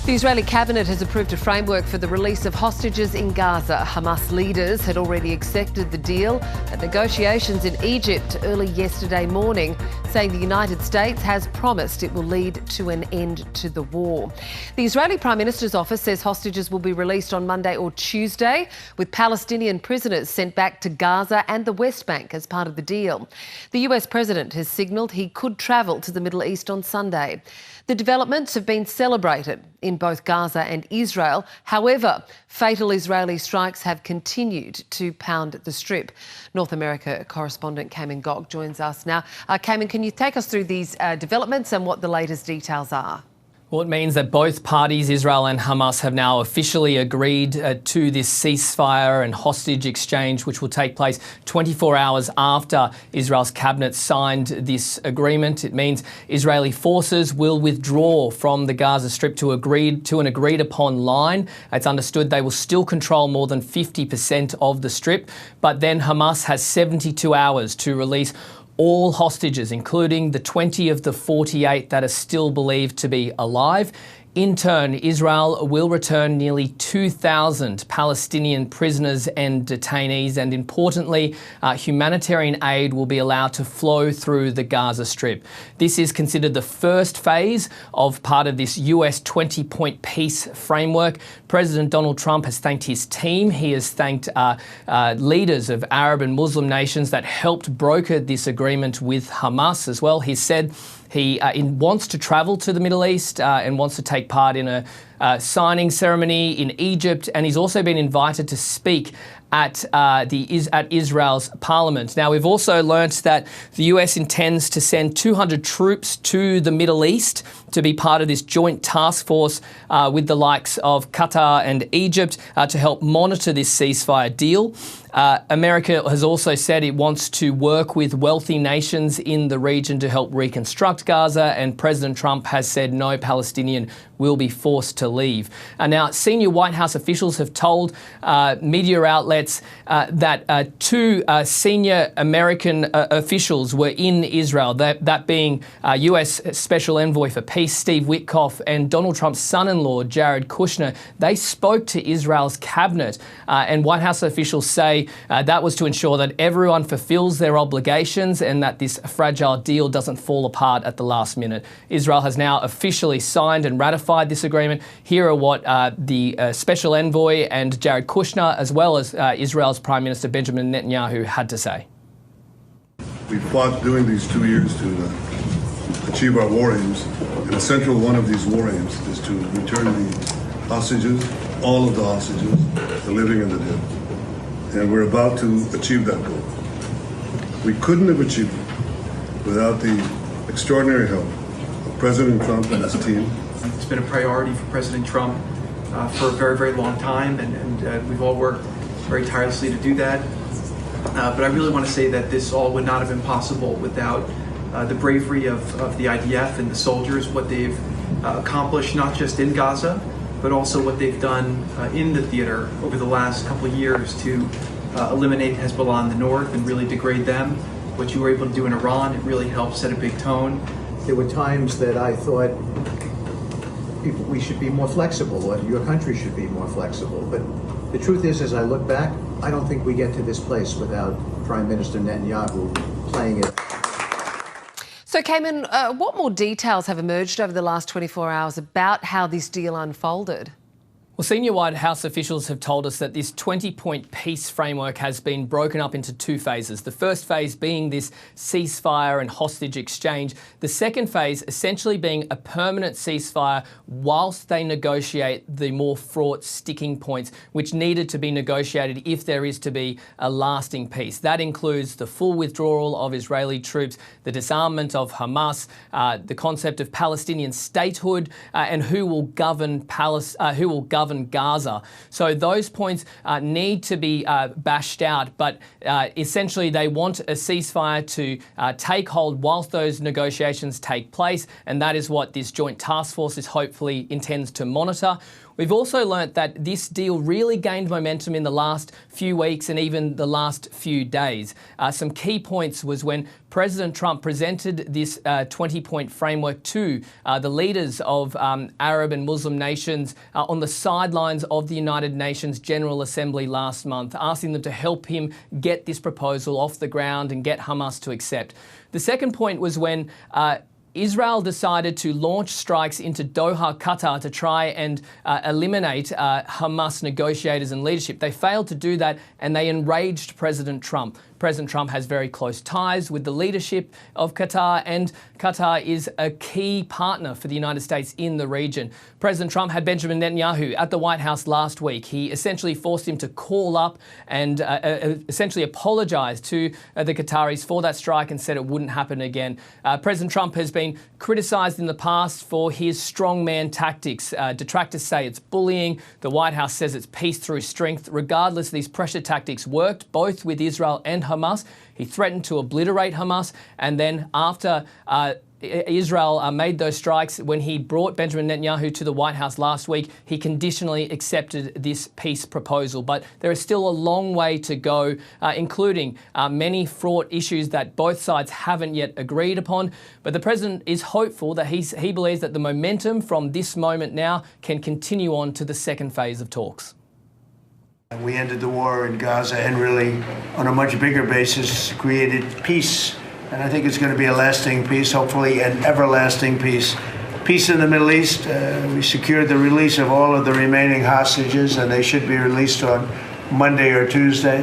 The Israeli cabinet has approved a framework for the release of hostages in Gaza. Hamas leaders had already accepted the deal at negotiations in Egypt early yesterday morning, saying the United States has promised it will lead to an end to the war. The Israeli Prime Minister's office says hostages will be released on Monday or Tuesday, with Palestinian prisoners sent back to Gaza and the West Bank as part of the deal. The US president has signalled he could travel to the Middle East on Sunday. The developments have been celebrated in both Gaza and Israel. However, fatal Israeli strikes have continued to pound the Strip. North America correspondent Cayman Gok joins us now. Cayman, can you take us through these developments and what the latest details are? Well, it means that both parties, Israel and Hamas, have now officially agreed to this ceasefire and hostage exchange, which will take place 24 hours after Israel's cabinet signed this agreement. It means Israeli forces will withdraw from the Gaza Strip to an agreed upon line. It's understood they will still control more than 50% of the Strip, but then Hamas has 72 hours to release all hostages, including the 20 of the 48 that are still believed to be alive. In turn, Israel will return nearly 2,000 Palestinian prisoners and detainees, and importantly, humanitarian aid will be allowed to flow through the Gaza Strip. This is considered the first phase of part of this US 20-point peace framework. President Donald Trump has thanked his team. He has thanked leaders of Arab and Muslim nations that helped broker this agreement with Hamas as well. He said he wants to travel to the Middle East and wants to take part in a signing ceremony in Egypt, and he's also been invited to speak at Israel's parliament. Now, we've also learnt that the US intends to send 200 troops to the Middle East to be part of this joint task force with the likes of Qatar and Egypt to help monitor this ceasefire deal. America has also said it wants to work with wealthy nations in the region to help reconstruct Gaza, and President Trump has said no Palestinian will be forced to leave. Now, senior White House officials have told media outlets that two senior American officials were in Israel, that being US Special Envoy for Peace Steve Witkoff and Donald Trump's son-in-law Jared Kushner. They spoke to Israel's cabinet, and White House officials say that was to ensure that everyone fulfills their obligations and that this fragile deal doesn't fall apart at the last minute. Israel has now officially signed and ratified this agreement. Here are what the Special Envoy and Jared Kushner, as well as Israel's Prime Minister Benjamin Netanyahu, had to say. We fought during these 2 years to achieve our war aims, and a central one of these war aims is to return the hostages, all of the hostages, the living and the dead. And we're about to achieve that goal. We couldn't have achieved it without the extraordinary help of President Trump and his team. It's been a priority for President Trump for a very, very long time, and we've all worked very tirelessly to do that. But I really want to say that this all would not have been possible without the bravery of the IDF and the soldiers, what they've accomplished not just in Gaza, but also what they've done in the theater over the last couple of years to eliminate Hezbollah in the north and really degrade them. What you were able to do in Iran, it really helped set a big tone. There were times that I thought we should be more flexible, or your country should be more flexible. But the truth is, as I look back, I don't think we get to this place without Prime Minister Netanyahu playing it. So, Cayman, what more details have emerged over the last 24 hours about how this deal unfolded? Well, senior White House officials have told us that this 20-point peace framework has been broken up into two phases. The first phase being this ceasefire and hostage exchange. The second phase essentially being a permanent ceasefire whilst they negotiate the more fraught sticking points, which needed to be negotiated if there is to be a lasting peace. That includes the full withdrawal of Israeli troops, the disarmament of Hamas, the concept of Palestinian statehood, and who will govern Gaza. So those points need to be bashed out, but essentially they want a ceasefire to take hold whilst those negotiations take place, and that is what this joint task force is hopefully intends to monitor. We've also learnt that this deal really gained momentum in the last few weeks and even the last few days. Some key points was when President Trump presented this 20-point framework to the leaders of Arab and Muslim nations on the sidelines of the United Nations General Assembly last month, asking them to help him get this proposal off the ground and get Hamas to accept. The second point was when Israel decided to launch strikes into Doha, Qatar, to try and eliminate Hamas negotiators and leadership. They failed to do that, and they enraged President Trump. President Trump has very close ties with the leadership of Qatar, and Qatar is a key partner for the United States in the region. President Trump had Benjamin Netanyahu at the White House last week. He essentially forced him to call up and essentially apologise to the Qataris for that strike and said it wouldn't happen again. President Trump has been criticised in the past for his strongman tactics. Detractors say it's bullying. The White House says it's peace through strength. Regardless, these pressure tactics worked both with Israel and Hamas. He threatened to obliterate Hamas, and then after Israel made those strikes, when he brought Benjamin Netanyahu to the White House last week, he conditionally accepted this peace proposal. But there is still a long way to go, including many fraught issues that both sides haven't yet agreed upon. But the president is hopeful that he believes that the momentum from this moment now can continue on to the second phase of talks. We ended the war in Gaza and really, on a much bigger basis, created peace. And I think it's going to be a lasting peace, hopefully an everlasting peace. Peace in the Middle East. We secured the release of all of the remaining hostages, and they should be released on Monday or Tuesday.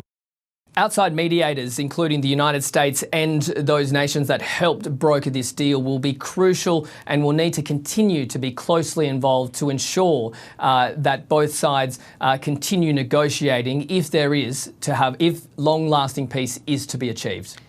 Outside mediators, including the United States and those nations that helped broker this deal, will be crucial and will need to continue to be closely involved to ensure that both sides continue negotiating if long-lasting peace is to be achieved.